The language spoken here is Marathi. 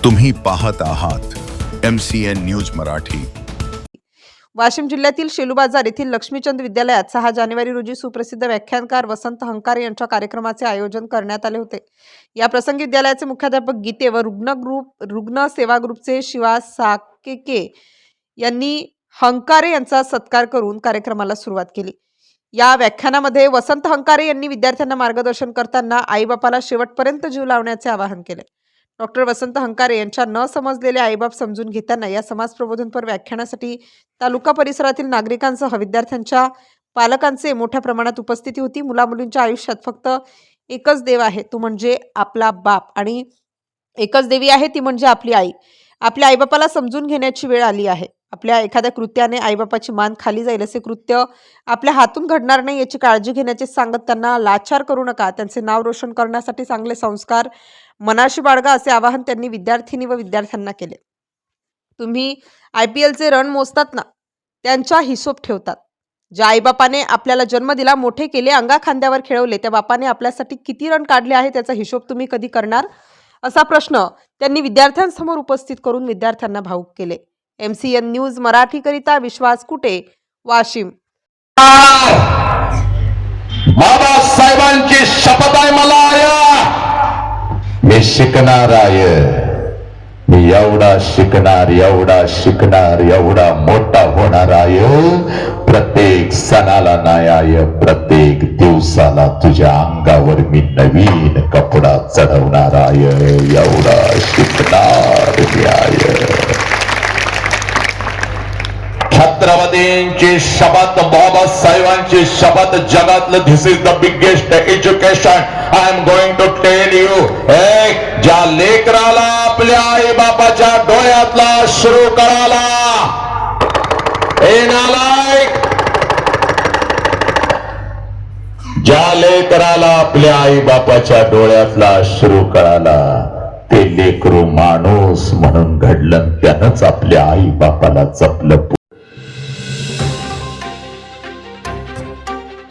तुम्ही पाहत आहात MCN न्यूज मराठी। वाशिम जिल्ह्यातील शेलूबाजार येथील लक्ष्मीचंद विद्यालयात 6 जानेवारी रोजी सुप्रसिद्ध व्याख्यानकार वसंत हंकारे यांच्या कार्यक्रमाचे आयोजन करण्यात आले होते। या प्रसंगी विद्यालयाचे मुख्याध्यापक गीते व रुग्ण सेवा ग्रुपचे शिवास साकेके यांनी हंकारे यांचा सत्कार करून कार्यक्रमाला सुरुवात केली। या व्याख्यानामध्ये वसंत हंकारे यांनी विद्यार्थ्यांना मार्गदर्शन करताना आईबापाला शेवटपर्यंत जीव लावण्याचे आवाहन केले। डॉक्टर वसंत हंकारे यांच्या न समजलेले आईबाप समजून घेताना या समाज प्रबोधनपर व्याख्यानासाठी तालुका परिसरातील नागरिकांसह विद्यार्थ्यांच्या पालकांचे मोठ्या प्रमाणात उपस्थिती होती। मुलामुलींच्या आयुष्यात फक्त एकच देव आहे, तो म्हणजे आपला बाप, आणि एकच देवी आहे, ती म्हणजे आपली आई। आपल्या आईबापाला समजून घेण्याची वेळ आली आहे। आपल्या एखाद्या कृत्याने आईबापाची मान खाली जाईल असे कृत्य आपल्या हातून घडणार नाही याची काळजी घेण्याचे सांगत त्यांना लाचार करू नका, त्यांचे नाव रोशन करण्यासाठी चांगले संस्कार मनाशी बाळगा असे आवाहन त्यांनी विद्यार्थिनी व विद्यार्थ्यांना केले। तुम्ही IPLचे रन मोजतात ना, त्यांचा हिशोब ठेवतात। ज्या आईबापाने आपल्याला जन्म दिला, मोठे केले, अंगा खांद्यावर खेळवले, त्या बापाने आपल्यासाठी किती रन काढले आहे त्याचा हिशोब तुम्ही कधी करणार, असा प्रश्न त्यांनी विद्यार्थ्यांसमोर उपस्थित करून विद्यार्थ्यांना भावुक केले। MCN न्यूज मराठी करिता विश्वास कुटे, वाशिम। बाबासाहेबांची शपथ आहे मला, मी शिकणार आहे, मी एवढा शिकणार, एवढा मोठा होणार आहे। प्रत्येक सणाला नाही आहे, प्रत्येक दिवसाला तुझ्या अंगावर मी नवीन कपडा चढवणार आहे, एवढा शिकणार आहे। छत्रपतींची शपथ, बाबासाहेबांची शपथ, जगातलं this is the biggest education I am going to tell you. ज्या लेकराला आपल्या आई बापाच्या डोळ्यातला अश्रू कळाला, ज्या लेकराला आपल्या आई बापाच्या डोळ्यातला अश्रू कळाला, ते लेकरू माणूस म्हणून घडलं, त्यानंच आपल्या आई बापाला जपलं।